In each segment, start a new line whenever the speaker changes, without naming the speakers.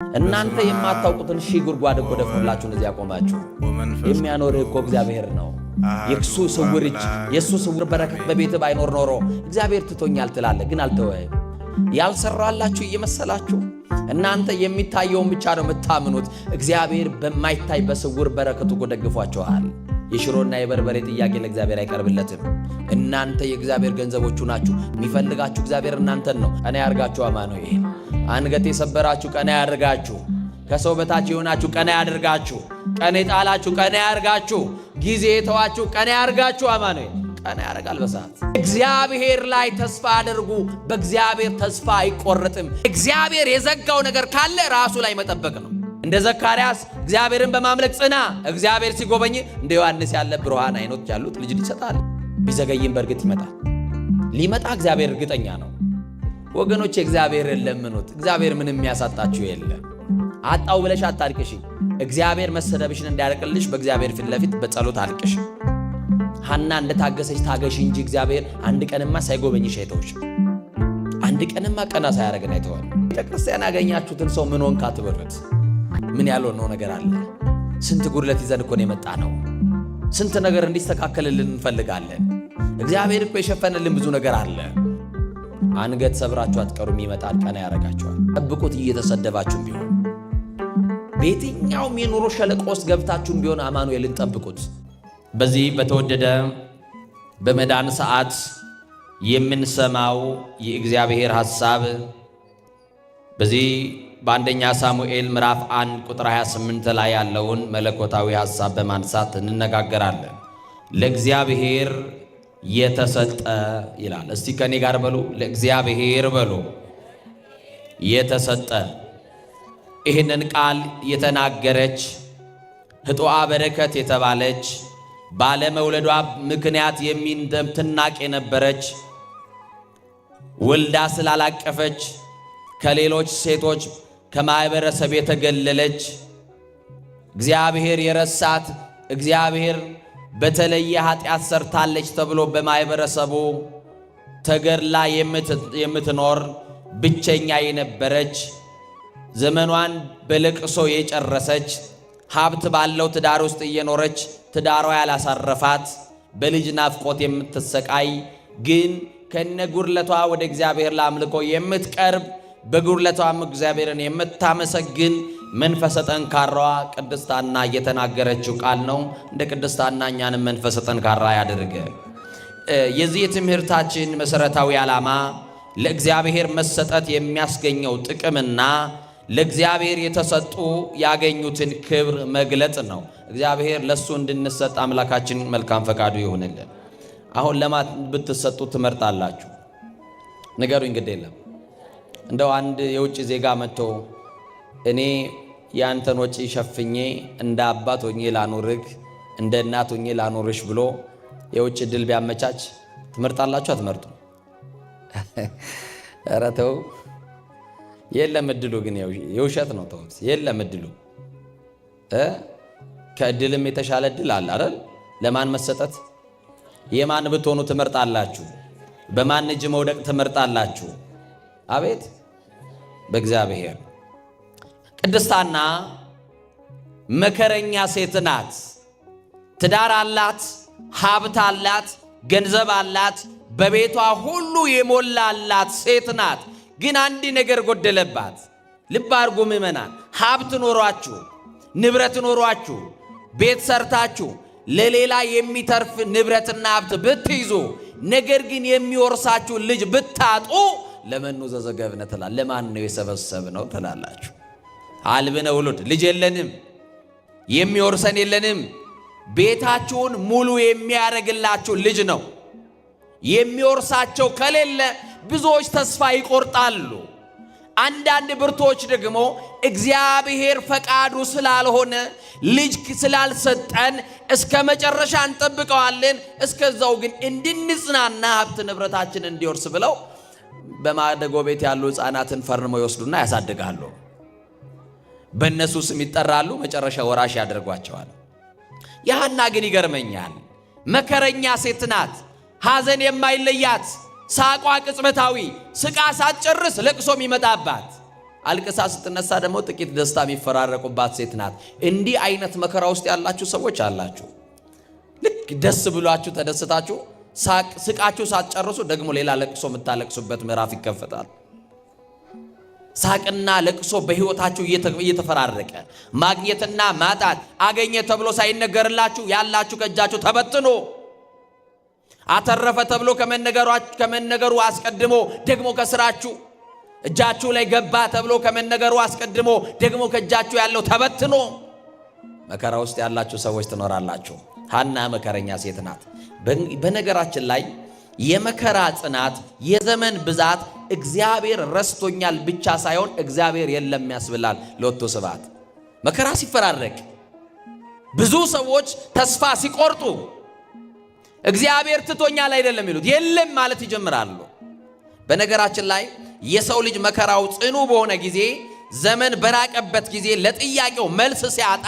እናንተ የማታውቁትን ሺህ ጉድጓድ እኮ ደፍኖላችሁ እንደዚህ ያቆማችሁ የሚያኖርህ እኮ እግዚአብሔር ነው። የክሱ ስውር እጅ የሱ ስውር በረከት በቤት ባይኖር ኖሮ እግዚአብሔር ትቶኛል ትላለህ፣ ግን አልተወህም። ያልሰራላችሁ እየመሰላችሁ እናንተ የሚታየውን ብቻ ነው የምታምኑት። እግዚአብሔር በማይታይ በስውር በረከቱ እኮ ደግፏችኋል። የሽሮና የበርበሬ ጥያቄ ለእግዚአብሔር አይቀርብለትም። እናንተ የእግዚአብሔር ገንዘቦቹ ናችሁ። የሚፈልጋችሁ እግዚአብሔር እናንተን ነው። ቀና ያርጋችሁ። አማኑኤል አንገት የሰበራችሁ ቀና ያርጋችሁ። ከሰው በታች የሆናችሁ ቀና ያድርጋችሁ። ቀና የጣላችሁ ቀና ያርጋችሁ። ጊዜ የተዋችሁ ቀና ያርጋችሁ። አማኑኤል ቀና ያርጋል በሰዓት። እግዚአብሔር ላይ ተስፋ አድርጉ። በእግዚአብሔር ተስፋ አይቆረጥም። እግዚአብሔር የዘጋው ነገር ካለ ራሱ ላይ መጠበቅ ነው። እንደ ዘካርያስ እግዚአብሔርን በማምለክ ጽና። እግዚአብሔር ሲጎበኝ እንደ ዮሐንስ ያለ ብሩሃን አይኖች ያሉት ልጅ ይሰጣል። ቢዘገይም በእርግጥ ይመጣል። ሊመጣ እግዚአብሔር እርግጠኛ ነው። ወገኖች እግዚአብሔርን ለምኑት። እግዚአብሔር ምንም የሚያሳጣችሁ የለም። አጣው ብለሽ አታልቅሽ። እግዚአብሔር መሰደብሽን እንዲያርቅልሽ በእግዚአብሔር ፊት ለፊት በጸሎት አልቅሽ። ሐና እንደታገሰች ታገሽ እንጂ እግዚአብሔር አንድ ቀንማ ሳይጎበኝሽ አይተውሽ። አንድ ቀንማ ቀና ሳያረግን አይተዋል። ቤተክርስቲያን ያገኛችሁትን ሰው ምን ሆንክ አትበሉት። ምን ያልሆነው ነገር አለ? ስንት ጉድለት ይዘን እኮ ነው የመጣ ነው። ስንት ነገር እንዲስተካከልልን እንፈልጋለን። እግዚአብሔር እኮ የሸፈነልን ብዙ ነገር አለ። አንገት ሰብራችሁ አትቀሩም። ይመጣል፣ ቀና ያረጋችኋል። ጠብቁት። እየተሰደባችሁም ቢሆን በየትኛውም የኑሮ ሸለቆ ውስጥ ገብታችሁም ቢሆን አማኑኤልን ጠብቁት። በዚህ በተወደደ በመዳን ሰዓት የምንሰማው የእግዚአብሔር ሐሳብ በዚህ በአንደኛ ሳሙኤል ምዕራፍ 1 ቁጥር 28 ላይ ያለውን መለኮታዊ ሐሳብ በማንሳት እንነጋገራለን። ለእግዚአብሔር የተሰጠ ይላል። እስቲ ከኔ ጋር በሉ፣ ለእግዚአብሔር በሉ የተሰጠ። ይህንን ቃል የተናገረች ህጡአ በረከት የተባለች ባለመውለዷ ምክንያት የምትናቅ የነበረች ወልዳ ስላላቀፈች ከሌሎች ሴቶች ከማህበረሰብ የተገለለች እግዚአብሔር የረሳት እግዚአብሔር በተለየ ኃጢአት ሰርታለች ተብሎ በማህበረሰቡ ተገድላ የምትኖር ብቸኛ የነበረች ዘመኗን በለቅሶ የጨረሰች ሀብት ባለው ትዳር ውስጥ እየኖረች ትዳሯ ያላሳረፋት በልጅ ናፍቆት የምትሰቃይ ግን ከነጉድለቷ ወደ እግዚአብሔር ለአምልኮ የምትቀርብ በጉድለቷም እግዚአብሔርን የምታመሰግን መንፈሰ ጠንካራዋ ቅድስት ሐና እየተናገረችው ቃል ነው። እንደ ቅድስት ሐና እኛንም መንፈሰ ጠንካራ ያድርገ። የዚህ የትምህርታችን መሰረታዊ ዓላማ ለእግዚአብሔር መሰጠት የሚያስገኘው ጥቅምና ለእግዚአብሔር የተሰጡ ያገኙትን ክብር መግለጽ ነው። እግዚአብሔር ለሱ እንድንሰጥ አምላካችን መልካም ፈቃዱ ይሁንልን። አሁን ለማን ብትሰጡ ትመርጣላችሁ? ንገሩኝ። ግድ የለም እንደው አንድ የውጭ ዜጋ መጥቶ እኔ ያንተን ወጪ ሸፍኜ እንደ አባት ሆኜ ላኖርህ እንደ እናት ሆኜ ላኖርሽ ብሎ የውጭ ድል ቢያመቻች ትመርጣላችሁ? አትመርጡ? ኧረ ተው። የለም እድሉ ግን የውሸት ነው። ተው፣ የለም እድሉ። ከእድልም የተሻለ እድል አለ አይደል? ለማን መሰጠት? የማን ብትሆኑ ትመርጣላችሁ? በማን እጅ መውደቅ ትመርጣላችሁ? አቤት በእግዚአብሔር። ቅድስት ሐና መከረኛ ሴት ናት። ትዳር አላት፣ ሀብት አላት፣ ገንዘብ አላት፣ በቤቷ ሁሉ የሞላላት ሴት ናት። ግን አንድ ነገር ጎደለባት። ልብ አድርጉ ምእመናን፣ ሀብት ኖሯችሁ ንብረት ኖሯችሁ ቤት ሰርታችሁ ለሌላ የሚተርፍ ንብረትና ሀብት ብትይዙ ነገር ግን የሚወርሳችሁ ልጅ ብታጡ ለመኑ ዘዘገብነ ትላል። ለማን ነው የሰበሰብነው ትላላችሁ? አልብነ ውሉድ ልጅ የለንም፣ የሚወርሰን የለንም። ቤታችሁን ሙሉ የሚያደርግላችሁ ልጅ ነው። የሚወርሳቸው ከሌለ ብዙዎች ተስፋ ይቆርጣሉ። አንዳንድ ብርቶች ደግሞ እግዚአብሔር ፈቃዱ ስላልሆነ ልጅ ስላልሰጠን እስከ መጨረሻ እንጠብቀዋለን፣ እስከዛው ግን እንድንጽናና ሀብት ንብረታችን እንዲወርስ ብለው በማደጎ ቤት ያሉ ሕፃናትን ፈርመው ይወስዱና ያሳድጋሉ። በእነሱ ስም ይጠራሉ፣ መጨረሻ ወራሽ ያደርጓቸዋል። የሐና ግን ይገርመኛል። መከረኛ ሴት ናት። ሐዘን የማይለያት ሳቋ ቅጽበታዊ፣ ስቃ ሳትጨርስ ለቅሶ የሚመጣባት አልቅሳ ስትነሳ ደግሞ ጥቂት ደስታ የሚፈራረቁባት ሴት ናት። እንዲህ አይነት መከራ ውስጥ ያላችሁ ሰዎች አላችሁ። ልክ ደስ ብሏችሁ ተደስታችሁ ስቃችሁ ሳትጨርሱ ደግሞ ሌላ ለቅሶ የምታለቅሱበት ምዕራፍ ይከፈታል። ሳቅና ለቅሶ በህይወታችሁ እየተፈራረቀ ማግኘትና ማጣት አገኘ ተብሎ ሳይነገርላችሁ ያላችሁ ከእጃችሁ ተበትኖ አተረፈ ተብሎ ከመነገሩ አስቀድሞ ደግሞ ከስራችሁ እጃችሁ ላይ ገባ ተብሎ ከመነገሩ አስቀድሞ ደግሞ ከእጃችሁ ያለው ተበትኖ መከራ ውስጥ ያላችሁ ሰዎች ትኖራላችሁ። ሐና መከረኛ ሴት ናት። በነገራችን ላይ የመከራ ጽናት የዘመን ብዛት እግዚአብሔር ረስቶኛል ብቻ ሳይሆን እግዚአብሔር የለም ያስብላል። ለወቶ ስብሐት መከራ ሲፈራረቅ ብዙ ሰዎች ተስፋ ሲቆርጡ እግዚአብሔር ትቶኛል አይደለም ይሉት የለም ማለት ይጀምራሉ። በነገራችን ላይ የሰው ልጅ መከራው ጽኑ በሆነ ጊዜ ዘመን በራቀበት ጊዜ ለጥያቄው መልስ ሲያጣ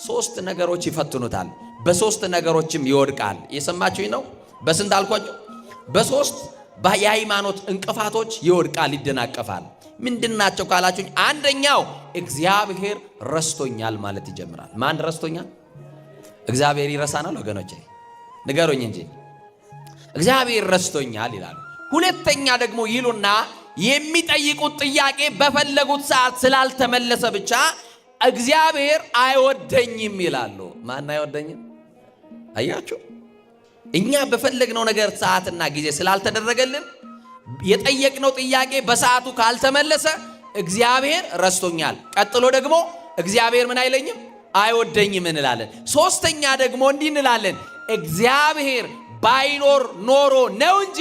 ሶስት ነገሮች ይፈትኑታል። በሶስት ነገሮችም ይወድቃል። የሰማችሁኝ ነው? በስንት አልኳችሁ? በሶስት የሃይማኖት እንቅፋቶች ይወድቃል፣ ይደናቀፋል። ምንድናቸው ካላችሁኝ፣ አንደኛው እግዚአብሔር ረስቶኛል ማለት ይጀምራል። ማን ረስቶኛል? እግዚአብሔር ይረሳናል ወገኖቼ? ንገሩኝ እንጂ እግዚአብሔር ረስቶኛል ይላሉ። ሁለተኛ ደግሞ ይሉና የሚጠይቁት ጥያቄ በፈለጉት ሰዓት ስላልተመለሰ ብቻ እግዚአብሔር አይወደኝም ይላሉ። ማን አይወደኝም? አያችሁ፣ እኛ በፈለግነው ነገር ሰዓትና ጊዜ ስላልተደረገልን የጠየቅነው ጥያቄ በሰዓቱ ካልተመለሰ እግዚአብሔር ረስቶኛል። ቀጥሎ ደግሞ እግዚአብሔር ምን አይለኝም? አይወደኝም እንላለን። ሶስተኛ ደግሞ እንዲህ እንላለን፣ እግዚአብሔር ባይኖር ኖሮ ነው እንጂ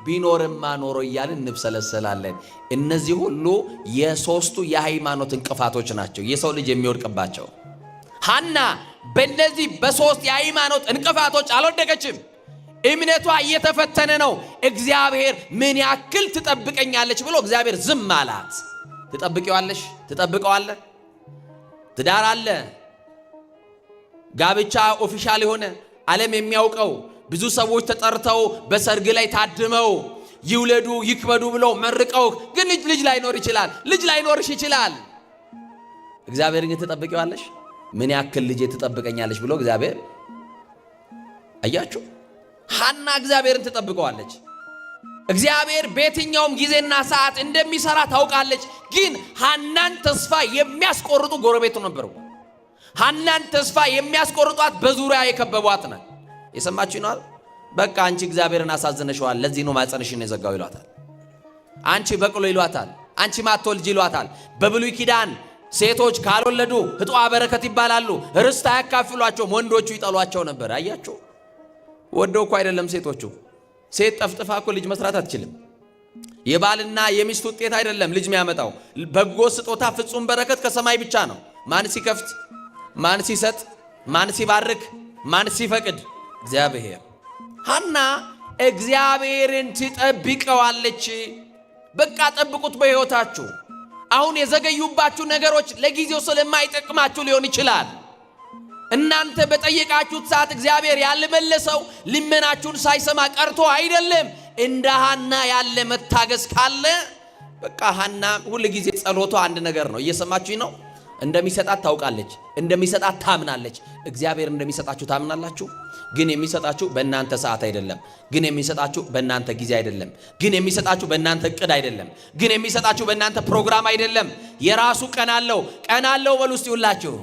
ቢኖርማ ኖሮ እያልን እንብሰለሰላለን። እነዚህ ሁሉ የሶስቱ የሃይማኖት እንቅፋቶች ናቸው የሰው ልጅ የሚወድቅባቸው። ሐና በእነዚህ በሶስት የሃይማኖት እንቅፋቶች አልወደቀችም። እምነቷ እየተፈተነ ነው። እግዚአብሔር ምን ያክል ትጠብቀኛለች ብሎ እግዚአብሔር ዝም አላት። ትጠብቂዋለሽ? ትጠብቀዋለህ? ትዳር አለ፣ ጋብቻ ኦፊሻል የሆነ ዓለም የሚያውቀው ብዙ ሰዎች ተጠርተው በሰርግ ላይ ታድመው ይውለዱ ይክበዱ ብለው መርቀው፣ ግን ልጅ ላይኖር ይችላል፣ ልጅ ላይኖርሽ ይችላል። እግዚአብሔር ግን ትጠብቂዋለሽ? ምን ያክል ልጅ ትጠብቀኛለሽ ብሎ እግዚአብሔር። አያችሁ፣ ሐና እግዚአብሔርን ትጠብቀዋለች። እግዚአብሔር በየትኛውም ጊዜና ሰዓት እንደሚሰራ ታውቃለች። ግን ሐናን ተስፋ የሚያስቆርጡ ጎረቤቱ ነበሩ። ሐናን ተስፋ የሚያስቆርጧት በዙሪያ የከበቧት ነው። የሰማችሁ ነው? በቃ አንቺ እግዚአብሔርን አሳዝነሽዋል፣ ለዚህ ነው ማጸንሽን የዘጋው ይሏታል። አንቺ በቅሎ ይሏታል። አንቺ ማትወልጂ ይሏታል። በብሉይ ኪዳን ሴቶች ካልወለዱ ሕጧ በረከት ይባላሉ። ርስት አያካፍሏቸውም፣ ወንዶቹ ይጠሏቸው ነበር። አያችሁ፣ ወደው እኮ አይደለም ሴቶቹ። ሴት ጠፍጥፋ እኮ ልጅ መስራት አትችልም። የባልና የሚስት ውጤት አይደለም ልጅ የሚያመጣው። በጎ ስጦታ ፍጹም በረከት ከሰማይ ብቻ ነው። ማን ሲከፍት፣ ማን ሲሰጥ፣ ማን ሲባርክ፣ ማን ሲፈቅድ? እግዚአብሔር። ሐና እግዚአብሔርን ትጠብቀዋለች። በቃ ጠብቁት በሕይወታችሁ። አሁን የዘገዩባችሁ ነገሮች ለጊዜው ስለማይጠቅማችሁ ሊሆን ይችላል። እናንተ በጠየቃችሁት ሰዓት እግዚአብሔር ያልመለሰው ልመናችሁን ሳይሰማ ቀርቶ አይደለም። እንደ ሐና ያለ መታገስ ካለ በቃ ሐና ሁሉ ጊዜ ጸሎቷ አንድ ነገር ነው። እየሰማችሁኝ ነው? እንደሚሰጣት ታውቃለች፣ እንደሚሰጣት ታምናለች። እግዚአብሔር እንደሚሰጣችሁ ታምናላችሁ። ግን የሚሰጣችሁ በእናንተ ሰዓት አይደለም። ግን የሚሰጣችሁ በእናንተ ጊዜ አይደለም። ግን የሚሰጣችሁ በእናንተ እቅድ አይደለም። ግን የሚሰጣችሁ በእናንተ ፕሮግራም አይደለም። የራሱ ቀን አለው። ቀን አለው በሉ እስቲ ሁላችሁ።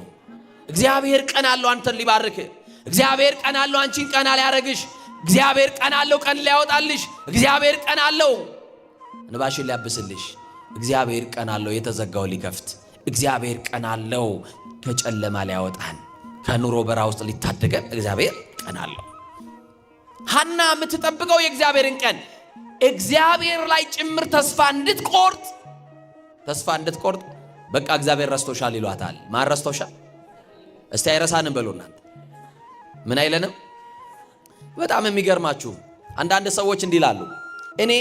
እግዚአብሔር ቀን አለው አንተን ሊባርክ። እግዚአብሔር ቀን አለው አንቺን ቀና ሊያረግሽ። እግዚአብሔር ቀን አለው ቀን ሊያወጣልሽ። እግዚአብሔር ቀን አለው እንባሽን ሊያብስልሽ። እግዚአብሔር ቀን አለው የተዘጋው ሊከፍት። እግዚአብሔር ቀን አለው ከጨለማ ሊያወጣን፣ ከኑሮ በራ ውስጥ ሊታደገን። እግዚአብሔር ቀን አለው። ሐና የምትጠብቀው የእግዚአብሔርን ቀን እግዚአብሔር ላይ ጭምር ተስፋ እንድትቆርጥ በቃ እግዚአብሔር ረስቶሻል ይሏታል። ማን ረስቶሻል? እስቲ አይረሳንም በሉ እናንተ። ምን አይለንም? በጣም የሚገርማችሁ አንዳንድ ሰዎች እንዲህ ይላሉ፣ እኔ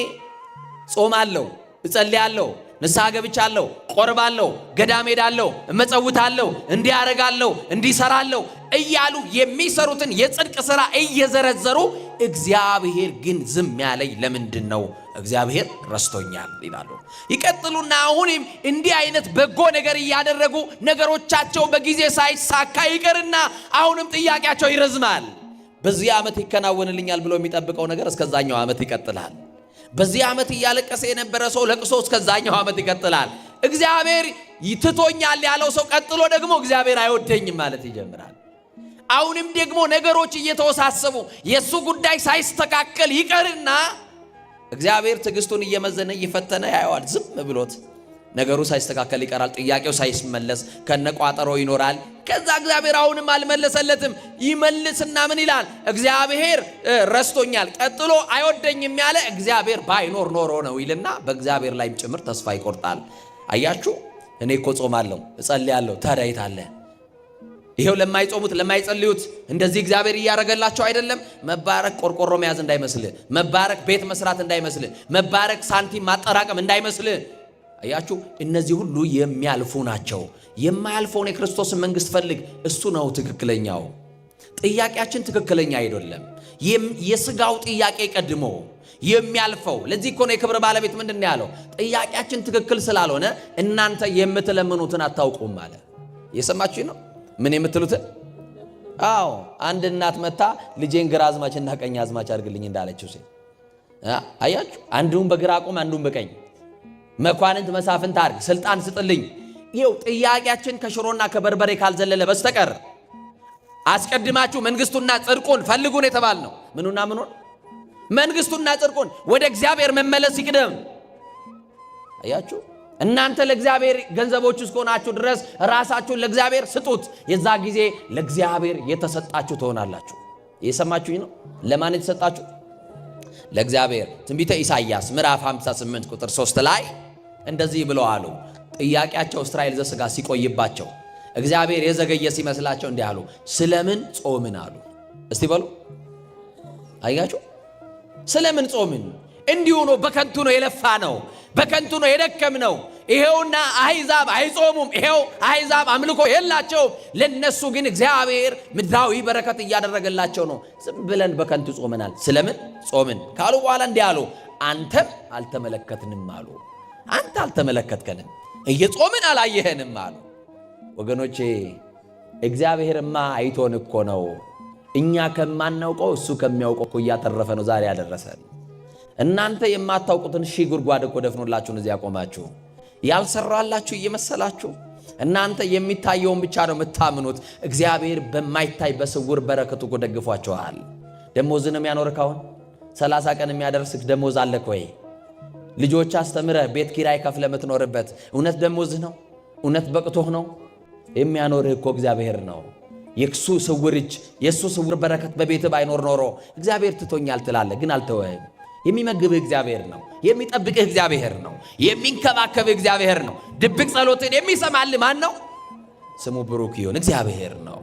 ጾማለሁ፣ እጸልያለሁ፣ ንስሐ ገብቻለሁ፣ ቆርባለሁ፣ ገዳም ሄዳለሁ፣ እመጸውታለሁ፣ እንዲያረጋለሁ፣ እንዲሰራለሁ እያሉ የሚሰሩትን የጽድቅ ሥራ እየዘረዘሩ እግዚአብሔር ግን ዝም ያለኝ ለምንድን ነው? እግዚአብሔር ረስቶኛል ይላሉ። ይቀጥሉና አሁንም እንዲህ አይነት በጎ ነገር እያደረጉ ነገሮቻቸው በጊዜ ሳይሳካ ይቀርና አሁንም ጥያቄያቸው ይረዝማል። በዚህ ዓመት ይከናወንልኛል ብሎ የሚጠብቀው ነገር እስከዛኛው ዓመት ይቀጥላል። በዚህ ዓመት እያለቀሰ የነበረ ሰው ለቅሶ እስከዛኛው ዓመት ይቀጥላል። እግዚአብሔር ይትቶኛል ያለው ሰው ቀጥሎ ደግሞ እግዚአብሔር አይወደኝም ማለት ይጀምራል። አሁንም ደግሞ ነገሮች እየተወሳሰቡ የሱ ጉዳይ ሳይስተካከል ይቀርና እግዚአብሔር ትዕግስቱን እየመዘነ እየፈተነ ያየዋል። ዝም ብሎት ነገሩ ሳይስተካከል ይቀራል። ጥያቄው ሳይመለስ ከነቋጠሮ ይኖራል። ከዛ እግዚአብሔር አሁንም አልመለሰለትም። ይመልስና ምን ይላል? እግዚአብሔር ረስቶኛል፣ ቀጥሎ አይወደኝም ያለ እግዚአብሔር ባይኖር ኖሮ ነው ይልና በእግዚአብሔር ላይም ጭምር ተስፋ ይቆርጣል። አያችሁ፣ እኔ እኮ ጾማለሁ እጸልያለሁ፣ ታዲያ የት አለ? ይሄው ለማይጾሙት ለማይጸልዩት እንደዚህ እግዚአብሔር እያረገላቸው አይደለም? መባረክ ቆርቆሮ መያዝ እንዳይመስል፣ መባረክ ቤት መስራት እንዳይመስል፣ መባረክ ሳንቲም ማጠራቀም እንዳይመስል። አያችሁ፣ እነዚህ ሁሉ የሚያልፉ ናቸው። የማያልፈውን የክርስቶስን መንግስት ፈልግ፣ እሱ ነው ትክክለኛው። ጥያቄያችን ትክክለኛ አይደለም። የስጋው ጥያቄ ቀድሞ የሚያልፈው። ለዚህ እኮ ነው የክብር ባለቤት ምንድን ነው ያለው? ጥያቄያችን ትክክል ስላልሆነ እናንተ የምትለምኑትን አታውቁም አለ። የሰማችሁ ነው? ምን የምትሉትን? አዎ፣ አንድ እናት መታ ልጄን ግራ አዝማችና ቀኝ አዝማች አድርግልኝ እንዳለችው ሲል አያችሁ፣ አንዱን በግራ አቁም አንዱን በቀኝ መኳንንት መሳፍንት አድርግ፣ ስልጣን ስጥልኝ። ይኸው ጥያቄያችን ከሽሮና ከበርበሬ ካልዘለለ በስተቀር አስቀድማችሁ መንግስቱና ጽድቁን ፈልጉን የተባል ነው። ምኑና ምኑን? መንግስቱና ጽድቁን፣ ወደ እግዚአብሔር መመለስ ይቅደም። አያችሁ፣ እናንተ ለእግዚአብሔር ገንዘቦች እስከሆናችሁ ድረስ ራሳችሁን ለእግዚአብሔር ስጡት። የዛ ጊዜ ለእግዚአብሔር የተሰጣችሁ ትሆናላችሁ። የሰማችሁኝ ነው? ለማን የተሰጣችሁ? ለእግዚአብሔር። ትንቢተ ኢሳይያስ ምዕራፍ 58 ቁጥር 3 ላይ እንደዚህ ብለው አሉ። ጥያቄያቸው እስራኤል ዘሥጋ ሲቆይባቸው እግዚአብሔር የዘገየ ሲመስላቸው እንዲህ አሉ፣ ስለምን ጾምን አሉ። እስቲ በሉ። አያችሁ፣ ስለምን ጾምን? እንዲሁ ነው፣ በከንቱ ነው የለፋ ነው፣ በከንቱ ነው የደከም ነው። ይሄውና አሕዛብ አይጾሙም፣ ይሄው አሕዛብ አምልኮ የላቸውም። ለነሱ ግን እግዚአብሔር ምድራዊ በረከት እያደረገላቸው ነው። ዝም ብለን በከንቱ ጾመናል። ስለምን ጾምን ካሉ በኋላ እንዲህ አሉ፣ አንተም አልተመለከትንም አሉ። አንተ አልተመለከትከንም፣ እየጾምን አላየኸንም አሉ። ወገኖቼ፣ እግዚአብሔርማ አይቶን እኮ ነው። እኛ ከማናውቀው እሱ ከሚያውቀው እኮ እያተረፈ ነው ዛሬ ያደረሰን። እናንተ የማታውቁትን ሺህ ጉድጓድ እኮ ደፍኖላችሁን እዚህ ያቆማችሁ። ያልሰራላችሁ እየመሰላችሁ እናንተ የሚታየውን ብቻ ነው የምታምኑት። እግዚአብሔር በማይታይ በስውር በረከቱ እኮ ደግፏችኋል። ደሞዝን የሚያኖርህ አሁን 30 ቀን የሚያደርስህ ደሞዝ አለህ ወይ? ልጆች አስተምረህ ቤት ኪራይ ከፍለህ የምትኖርበት እውነት ደሞዝህ ነው? እውነት በቅቶህ ነው? የሚያኖርህ እኮ እግዚአብሔር ነው። የእሱ ስውር እጅ የእሱ ስውር በረከት በቤትህ ባይኖር ኖሮ እግዚአብሔር ትቶኛል ትላለህ፣ ግን አልተወህም። የሚመግብህ እግዚአብሔር ነው። የሚጠብቅህ እግዚአብሔር ነው። የሚንከባከብህ እግዚአብሔር ነው። ድብቅ ጸሎትን የሚሰማልህ ማን ነው? ስሙ ብሩክ ይሁን፣ እግዚአብሔር ነው።